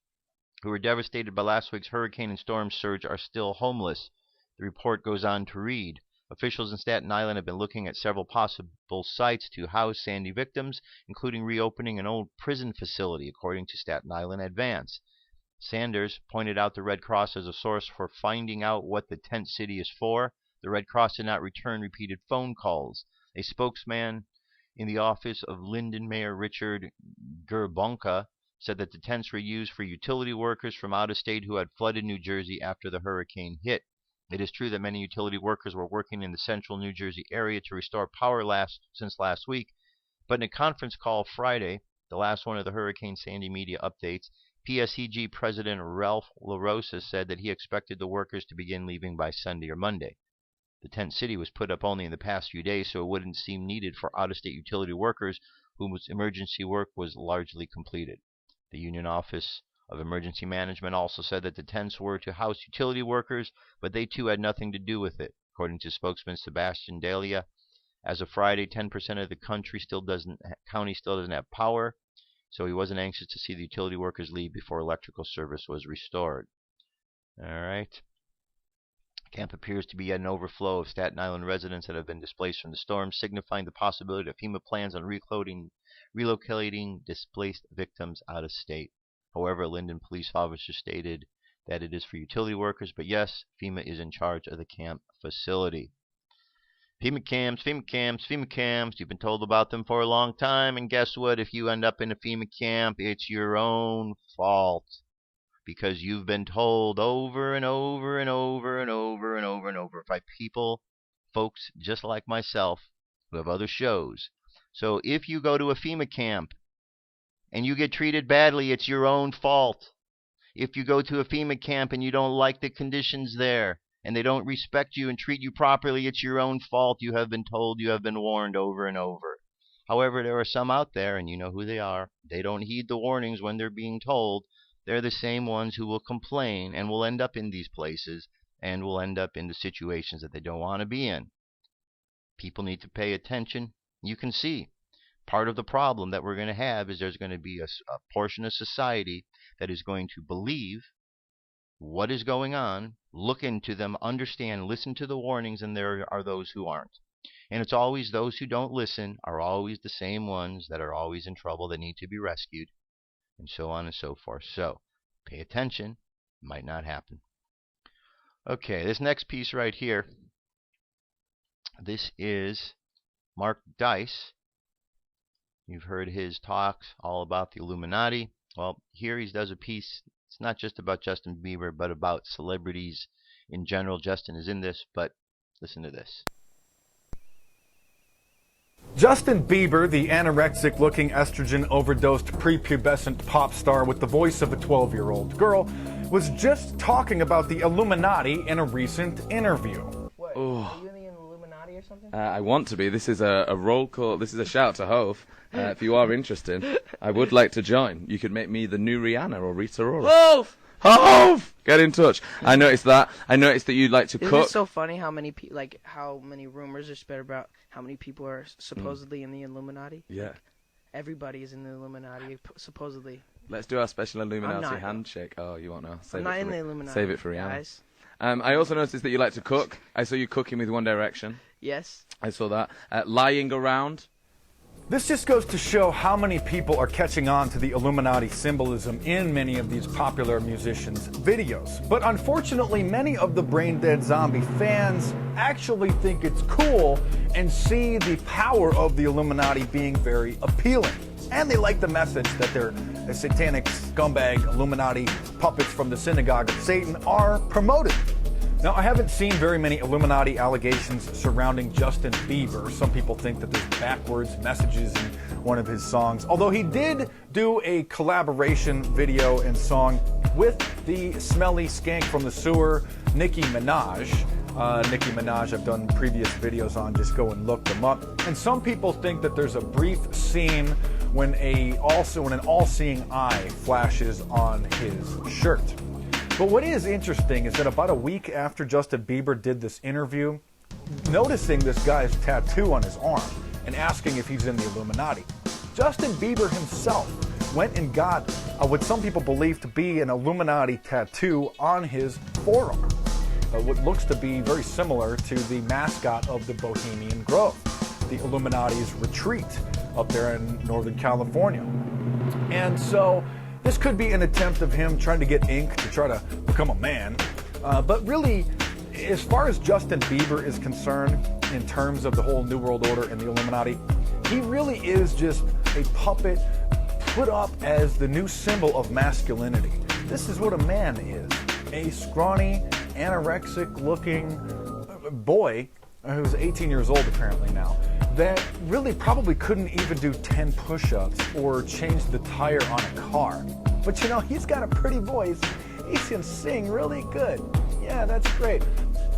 who were devastated by last week's hurricane and storm surge are still homeless. The report goes on to read, officials in Staten Island have been looking at several possible sites to house Sandy victims, including reopening an old prison facility, according to Staten Island Advance. Sanders pointed out the Red Cross as a source for finding out what the tent city is for. The Red Cross did not return repeated phone calls. A spokesman in the office of Linden Mayor Richard Gerbonka said that the tents were used for utility workers from out of state who had flooded New Jersey after the hurricane hit. It is true that many utility workers were working in the central New Jersey area to restore power since last week, but in a conference call Friday, the last one of the Hurricane Sandy media updates, PSEG President Ralph LaRosa said that he expected the workers to begin leaving by Sunday or Monday. The tent city was put up only in the past few days, so it wouldn't seem needed for out-of-state utility workers whose emergency work was largely completed. The Union Office of Emergency Management also said that the tents were to house utility workers, but they too had nothing to do with it. According to spokesman Sebastian Dalia, as of Friday, 10% of the county still doesn't have power, so he wasn't anxious to see the utility workers leave before electrical service was restored. All right. Camp appears to be at an overflow of Staten Island residents that have been displaced from the storm, signifying the possibility of FEMA plans on relocating displaced victims out of state. However, a Linden police officer stated that it is for utility workers, but yes, FEMA is in charge of the camp facility. FEMA camps, FEMA camps, FEMA camps. You've been told about them for a long time, and guess what? If you end up in a FEMA camp, it's your own fault. Because you've been told over and over and over and over and over and over by folks just like myself, who have other shows. So if you go to a FEMA camp and you get treated badly, it's your own fault. If you go to a FEMA camp and you don't like the conditions there, and they don't respect you and treat you properly, it's your own fault. You have been told, you have been warned over and over. However, there are some out there, and you know who they are. They don't heed the warnings when they're being told. They're the same ones who will complain and will end up in these places and will end up in the situations that they don't want to be in. People need to pay attention. You can see part of the problem that we're going to have is there's going to be a portion of society that is going to believe what is going on, look into them, understand, listen to the warnings, and there are those who aren't. And it's always those who don't listen are always the same ones that are always in trouble, that need to be rescued, and so on and so forth. So, pay attention. It might not happen. Okay, this next piece right here, this is Mark Dice. You've heard his talks all about the Illuminati. Well, here he does a piece. It's not just about Justin Bieber, but about celebrities in general. Justin is in this, but listen to this. Justin Bieber, the anorexic-looking, estrogen-overdosed prepubescent pop star with the voice of a 12-year-old girl, was just talking about the Illuminati in a recent interview. What? Oh. Are you in the Illuminati or something? I want to be. This is a roll call. This is a shout to Hove. If you are interested, I would like to join. You could make me the new Rihanna or Rita Ora. Hove! Hove! Get in touch. I noticed that. I noticed that you'd like to Isn't cook. it so funny how many how many rumors are spread about how many people are supposedly in the Illuminati? Yeah. Like, everybody is in the Illuminati, supposedly. Let's do our special Illuminati handshake. Oh, you won't know. I'm not in the Illuminati. Save it for Rihanna. Guys. I also noticed that you like to cook. I saw you cooking with One Direction. Yes. I saw that. Lying around. This just goes to show how many people are catching on to the Illuminati symbolism in many of these popular musicians' videos. But unfortunately, many of the brain-dead zombie fans actually think it's cool and see the power of the Illuminati being very appealing. And they like the message that they're satanic scumbag Illuminati puppets from the synagogue of Satan are promoted. Now, I haven't seen very many Illuminati allegations surrounding Justin Bieber. Some people think that there's backwards messages in one of his songs, although he did do a collaboration video and song with the smelly skank from the sewer, Nicki Minaj. Nicki Minaj, I've done previous videos on, just go and look them up. And some people think that there's a brief scene when an all-seeing eye flashes on his shirt. But what is interesting is that about a week after Justin Bieber did this interview, noticing this guy's tattoo on his arm and asking if he's in the Illuminati, Justin Bieber himself went and got what some people believe to be an Illuminati tattoo on his forearm. What looks to be very similar to the mascot of the Bohemian Grove, the Illuminati's retreat up there in Northern California. And so this could be an attempt of him trying to get ink to try to become a man. But really, as far as Justin Bieber is concerned, in terms of the whole New World Order and the Illuminati, he really is just a puppet put up as the new symbol of masculinity. This is what a man is. A scrawny, anorexic-looking boy who's 18 years old apparently now, that really probably couldn't even do 10 push-ups or change the tire on a car. But you know, he's got a pretty voice. He can sing really good. Yeah, that's great.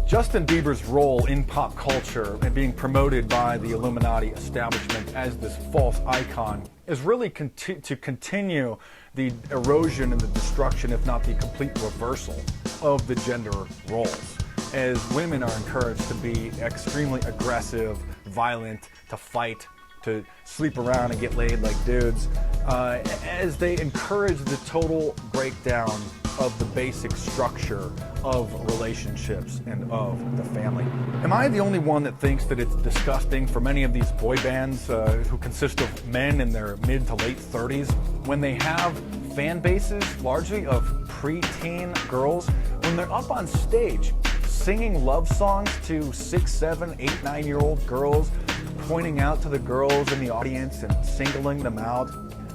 Justin Bieber's role in pop culture and being promoted by the Illuminati establishment as this false icon is really to continue the erosion and the destruction, if not the complete reversal, of the gender roles, as women are encouraged to be extremely aggressive, violent, to fight, to sleep around and get laid like dudes, as they encourage the total breakdown of the basic structure of relationships and of the family. Am I the only one that thinks that it's disgusting for many of these boy bands who consist of men in their mid to late 30s, when they have fan bases largely of preteen girls, when they're up on stage singing love songs to 6, 7, 8, 9-year-old girls, pointing out to the girls in the audience and singling them out?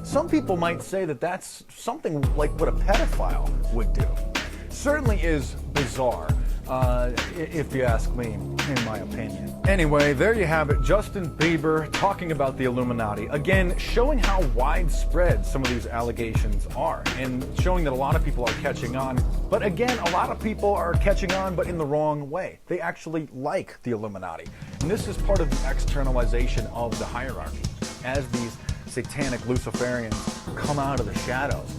Some people might say that that's something like what a pedophile would do. Certainly is bizarre, if you ask me, in my opinion. Anyway, there you have it. Justin Bieber talking about the Illuminati. Again, showing how widespread some of these allegations are and showing that a lot of people are catching on. But again, a lot of people are catching on, but in the wrong way. They actually like the Illuminati. And this is part of the externalization of the hierarchy. As these satanic Luciferians come out of the shadows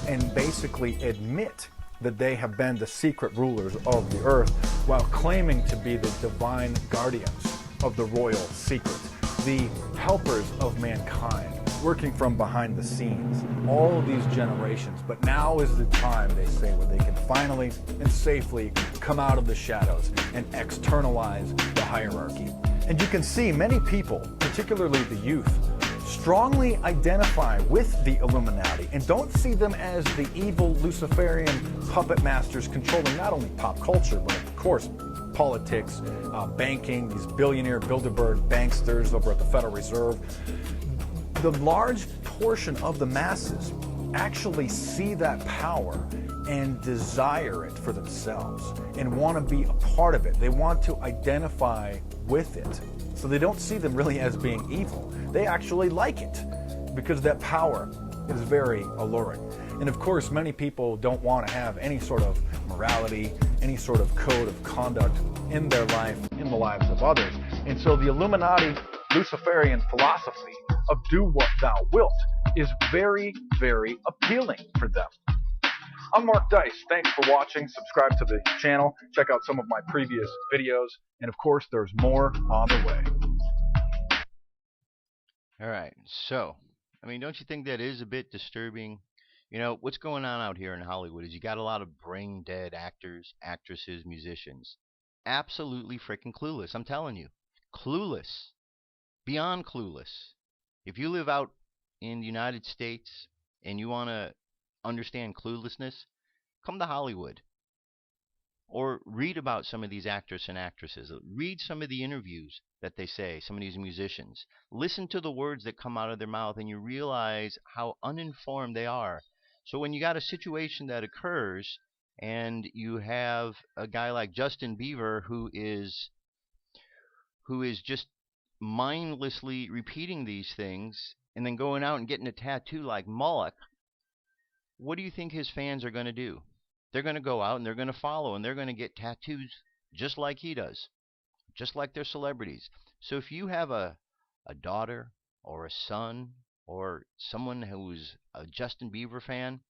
and basically admit that they have been the secret rulers of the earth while claiming to be the divine guardians of the royal secret, the helpers of mankind, working from behind the scenes all of these generations. But now is the time, they say, where they can finally and safely come out of the shadows and externalize the hierarchy. And you can see many people, particularly the youth, strongly identify with the Illuminati and don't see them as the evil Luciferian puppet masters controlling not only pop culture, but of course politics, banking, these billionaire Bilderberg banksters over at the Federal Reserve. The large portion of the masses actually see that power and desire it for themselves and want to be a part of it. They want to identify with it. So they don't see them really as being evil. They actually like it because that power is very alluring. And of course, many people don't want to have any sort of morality, any sort of code of conduct in their life, in the lives of others. And so the Illuminati Luciferian philosophy of do what thou wilt is very, very appealing for them. I'm Mark Dice. Thanks for watching. Subscribe to the channel. Check out some of my previous videos. And of course, there's more on the way. All right. So, I mean, don't you think that is a bit disturbing? You know, what's going on out here in Hollywood is you got a lot of brain dead actors, actresses, musicians. Absolutely freaking clueless. I'm telling you. Clueless. Beyond clueless. If you live out in the United States and you want to understand cluelessness, come to Hollywood. Or read about some of these actors and actresses. Read some of the interviews that they say, some of these musicians. Listen to the words that come out of their mouth, and you realize how uninformed they are. So when you got a situation that occurs, and you have a guy like Justin Bieber who is just mindlessly repeating these things, and then going out and getting a tattoo like Moloch, what do you think his fans are going to do? They're going to go out and they're going to follow, and they're going to get tattoos just like he does, just like their celebrities. So if you have a daughter or a son or someone who's a Justin Bieber fan,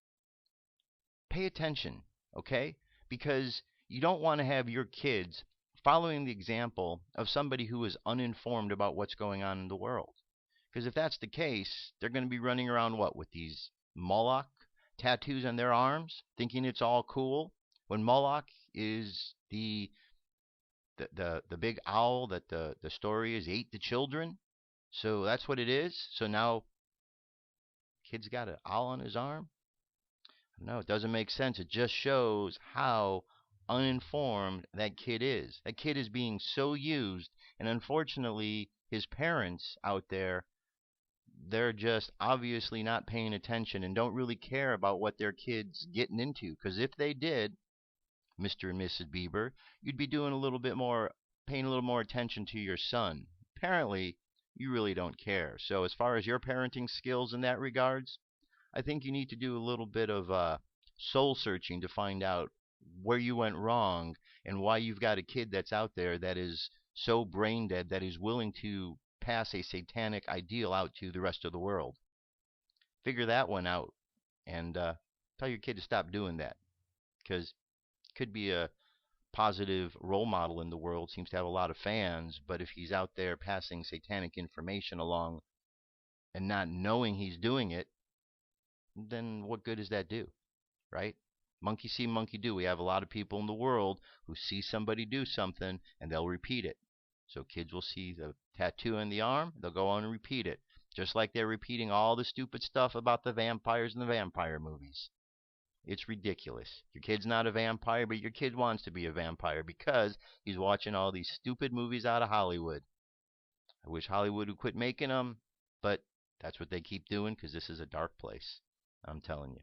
pay attention, okay? Because you don't want to have your kids following the example of somebody who is uninformed about what's going on in the world. Because if that's the case, they're going to be running around with these Moloch tattoos on their arms, thinking it's all cool, when Moloch is the big owl that the story is ate the children. So that's what it is. So now kid's got an owl on his arm? No, it doesn't make sense. It just shows how uninformed that kid is. That kid is being so used, and unfortunately his parents out there, they're just obviously not paying attention and don't really care about what their kid's getting into. Because if they did, Mr. and Mrs. Bieber, you'd be doing a little bit more, paying a little more attention to your son. Apparently, you really don't care. So as far as your parenting skills in that regards, I think you need to do a little bit of soul searching to find out where you went wrong and why you've got a kid that's out there that is so brain dead that is willing to pass a satanic ideal out to the rest of the world. Figure that one out and tell your kid to stop doing that, because it could be a positive role model in the world, seems to have a lot of fans, but if he's out there passing satanic information along and not knowing he's doing it, then what good does that do, right? Monkey see, monkey do. We have a lot of people in the world who see somebody do something and they'll repeat it. So kids will see the tattoo on the arm, they'll go on and repeat it. Just like they're repeating all the stupid stuff about the vampires in the vampire movies. It's ridiculous. Your kid's not a vampire, but your kid wants to be a vampire because he's watching all these stupid movies out of Hollywood. I wish Hollywood would quit making them, but that's what they keep doing because this is a dark place. I'm telling you.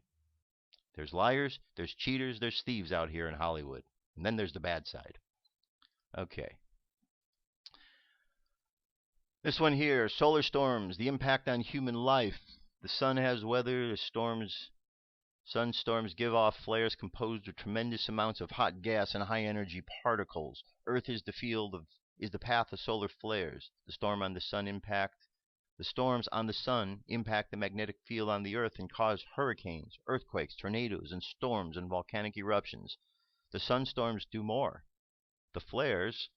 There's liars, there's cheaters, there's thieves out here in Hollywood. And then there's the bad side. Okay. This one here, solar storms, the impact on human life. The sun has weather, sunstorms give off flares composed of tremendous amounts of hot gas and high energy particles. Earth is the path of solar flares. The storms on the sun impact the magnetic field on the Earth and cause hurricanes, earthquakes, tornadoes, and storms and volcanic eruptions. The sunstorms do more. The flares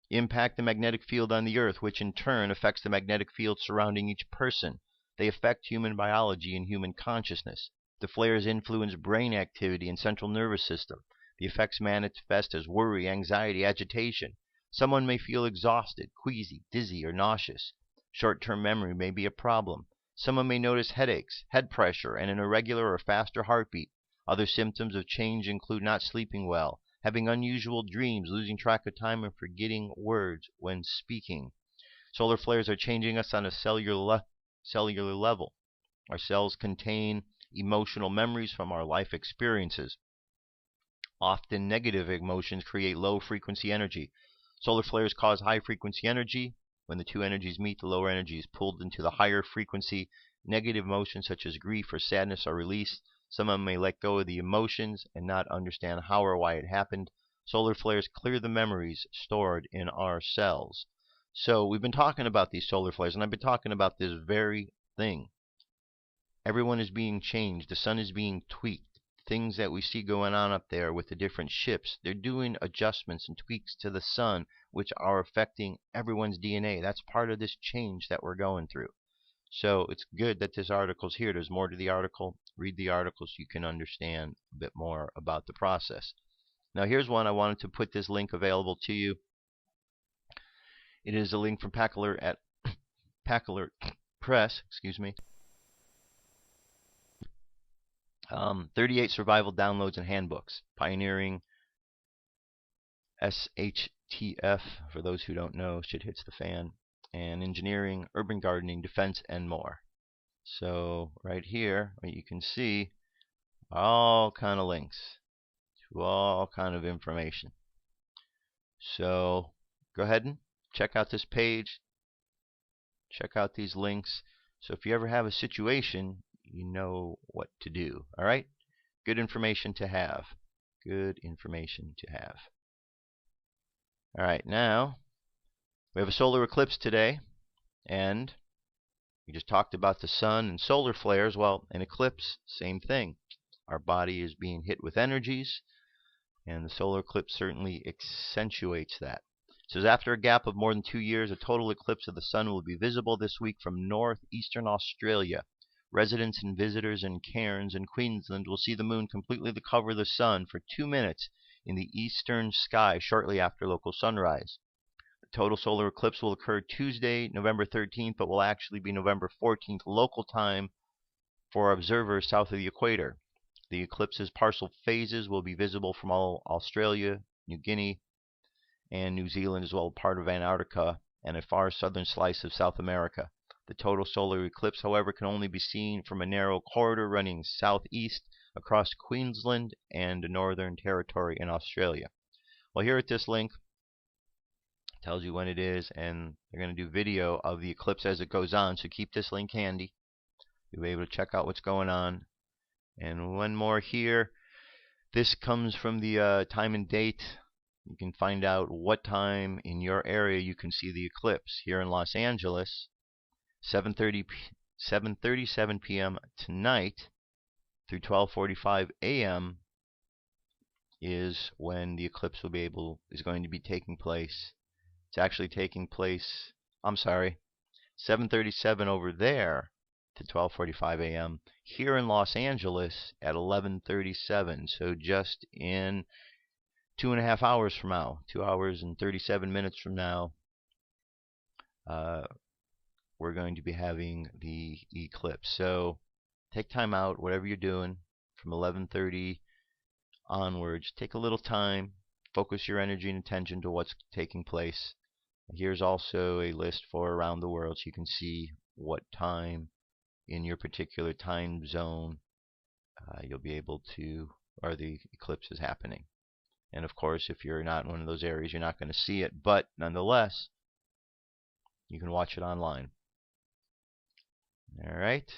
impact the magnetic field on the Earth, which in turn affects the magnetic field surrounding each person. They affect human biology and human consciousness. The flares influence brain activity and central nervous system. The effects manifest as worry, anxiety, agitation. Someone may feel exhausted, queasy, dizzy, or nauseous. Short-term memory may be a problem. Someone may notice headaches, head pressure, and an irregular or faster heartbeat. Other symptoms of change include not sleeping well, having unusual dreams, losing track of time, and forgetting words when speaking. Solar flares are changing us on a cellular level. Our cells contain emotional memories from our life experiences. Often negative emotions create low-frequency energy. Solar flares cause high-frequency energy. When the two energies meet, the lower energy is pulled into the higher frequency. Negative emotions such as grief or sadness are released. Someone may let go of the emotions and not understand how or why it happened. Solar flares clear the memories stored in our cells. So we've been talking about these solar flares, and I've been talking about this very thing. Everyone is being changed. The sun is being tweaked. Things that we see going on up there with the different ships, they're doing adjustments and tweaks to the sun, which are affecting everyone's DNA. That's part of this change that we're going through. So it's good that this article's here. There's more to the article. Read the article so you can understand a bit more about the process. Now here's one. I wanted to put this link available to you. It is a link from Packler at Pack Alert Press, 38 survival downloads and handbooks. Pioneering SHTF, for those who don't know, shit hits the fan. And engineering, urban gardening, defense, and more. So right here, what you can see, all kind of links to all kind of information. So go ahead and check out this page. Check out these links. So if you ever have a situation, you know what to do. All right? Good information to have. Good information to have. All right, now we have a solar eclipse today, and we just talked about the sun and solar flares. Well, an eclipse, same thing. Our body is being hit with energies, and the solar eclipse certainly accentuates that. It says after a gap of more than 2 years, a total eclipse of the sun will be visible this week from northeastern Australia. Residents and visitors in Cairns and Queensland will see the moon completely cover the sun for 2 minutes in the eastern sky shortly after local sunrise. The total solar eclipse will occur Tuesday, November 13th, but will actually be November 14th local time for observers south of the equator. The eclipse's partial phases will be visible from all Australia, New Guinea, and New Zealand, as well as part of Antarctica and a far southern slice of South America. The total solar eclipse, however, can only be seen from a narrow corridor running southeast across Queensland and the Northern Territory in Australia. Well, here at this link, it tells you when it is, and they're going to do video of the eclipse as it goes on, so keep this link handy. You'll be able to check out what's going on. And one more here. This comes from the time and date. You can find out what time in your area you can see the eclipse. Here in Los Angeles, 7:37 p.m. tonight through 12:45 a.m. is when the eclipse is going to be taking place. It's actually taking place, 7:37 over there to 12:45 a.m. here in Los Angeles at 11:37. So just in 2.5 hours from now, 2 hours and 37 minutes from now, we're going to be having the eclipse. So take time out, whatever you're doing, from 11:30 onwards. Take a little time, focus your energy and attention to what's taking place. Here's also a list for around the world, so you can see what time in your particular time zone you'll be able to, or the eclipse is happening. And of course, if you're not in one of those areas, you're not going to see it, but nonetheless, you can watch it online. All right.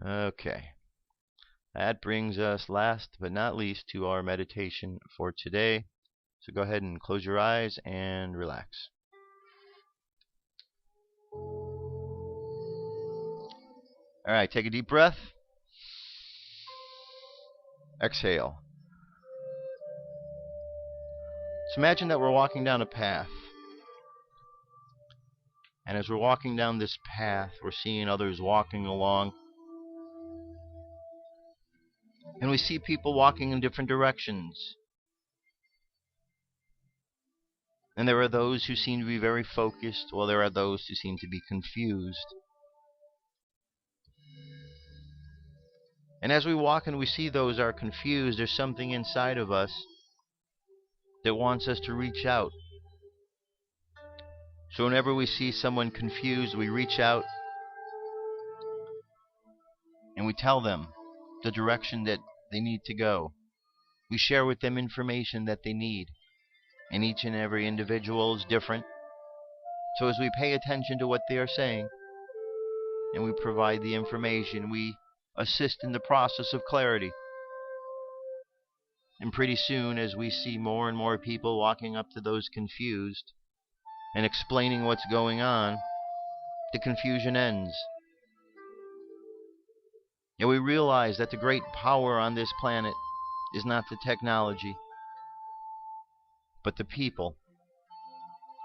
Okay. That brings us, last but not least, to our meditation for today. So go ahead and close your eyes and relax. All right, take a deep breath. Exhale. So imagine that we're walking down a path. And as we're walking down this path, we're seeing others walking along. And we see people walking in different directions. And there are those who seem to be very focused, while there are those who seem to be confused. And as we walk and we see those who are confused, there's something inside of us that wants us to reach out. So whenever we see someone confused, we reach out and we tell them the direction that they need to go. We share with them information that they need. And each and every individual is different. So as we pay attention to what they are saying, and we provide the information, we assist in the process of clarity. And pretty soon, as we see more and more people walking up to those confused and explaining what's going on, the confusion ends. And we realize that the great power on this planet is not the technology, but the people,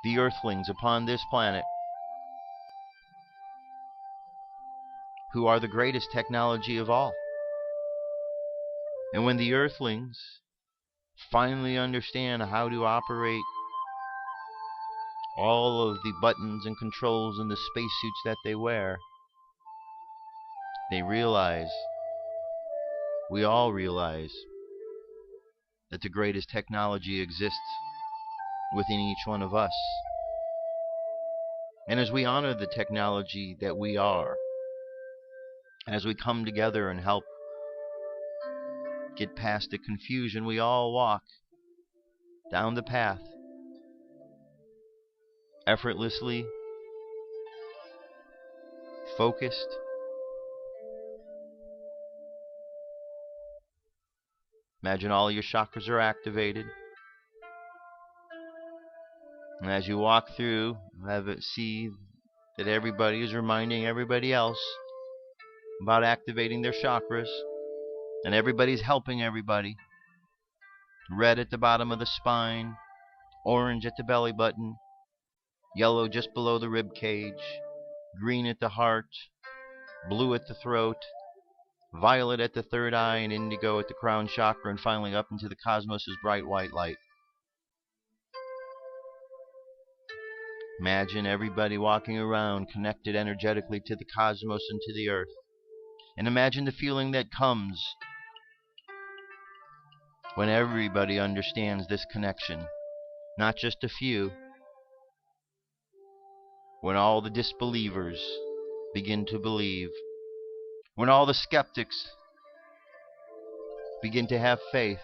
the earthlings upon this planet, who are the greatest technology of all. And when the earthlings finally understand how to operate all of the buttons and controls in the spacesuits that they wear, they realize, we all realize, that the greatest technology exists within each one of us. And as we honor the technology that we are, as we come together and help get past the confusion, we all walk down the path effortlessly, focused, imagine all your chakras are activated. And as you walk through, see that everybody is reminding everybody else about activating their chakras. And everybody's helping everybody. Red at the bottom of the spine, orange at the belly button, yellow just below the rib cage, green at the heart, blue at the throat, violet at the third eye, and indigo at the crown chakra, and finally up into the cosmos' bright white light. Imagine everybody walking around connected energetically to the cosmos and to the earth. And imagine the feeling that comes when everybody understands this connection, not just a few. When all the disbelievers begin to believe, when all the skeptics begin to have faith,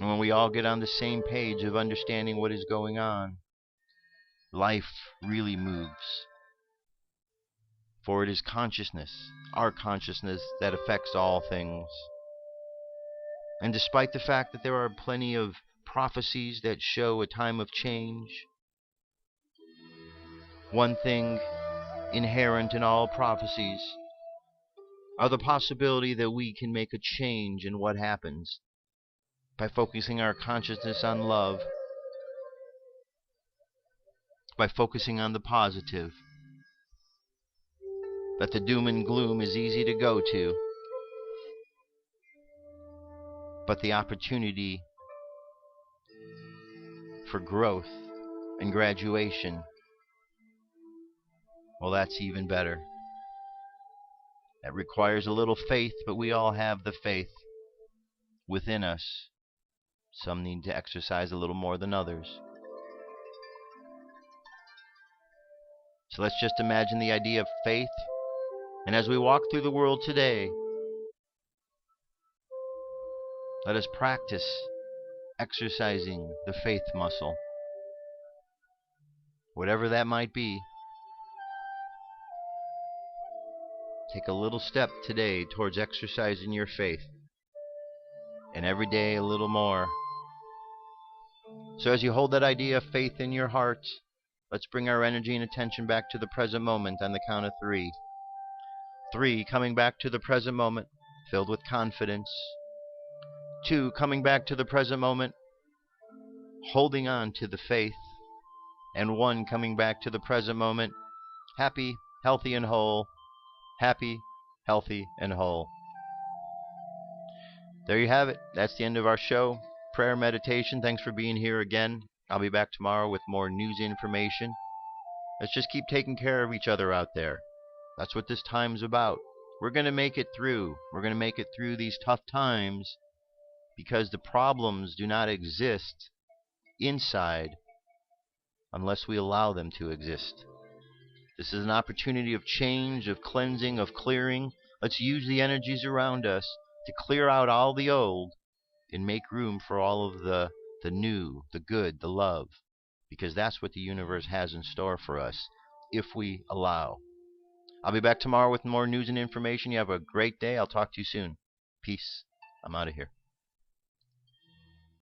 and when we all get on the same page of understanding what is going on, life really moves. For it is consciousness, our consciousness, that affects all things. And despite the fact that there are plenty of prophecies that show a time of change, one thing inherent in all prophecies are the possibility that we can make a change in what happens by focusing our consciousness on love, by focusing on the positive. That the doom and gloom is easy to go to, but the opportunity for growth and graduation, well, that's even better. That requires a little faith, but we all have the faith within us. Some need to exercise a little more than others. So let's just imagine the idea of faith. And as we walk through the world today, let us practice exercising the faith muscle. Whatever that might be, take a little step today towards exercising your faith. And every day a little more. So as you hold that idea of faith in your heart, let's bring our energy and attention back to the present moment on the count of 3. 3, coming back to the present moment, filled with confidence. 2, coming back to the present moment, holding on to the faith. And 1, coming back to the present moment, happy, healthy, and whole. Happy, healthy, and whole. There you have it. That's the end of our show. Prayer meditation. Thanks for being here again. I'll be back tomorrow with more news information. Let's just keep taking care of each other out there. That's what this time's about. We're going to make it through. We're going to make it through these tough times because the problems do not exist inside unless we allow them to exist. This is an opportunity of change, of cleansing, of clearing. Let's use the energies around us to clear out all the old and make room for all of the new, the good, the love. Because that's what the universe has in store for us if we allow. I'll be back tomorrow with more news and information. You have a great day. I'll talk to you soon. Peace. I'm out of here.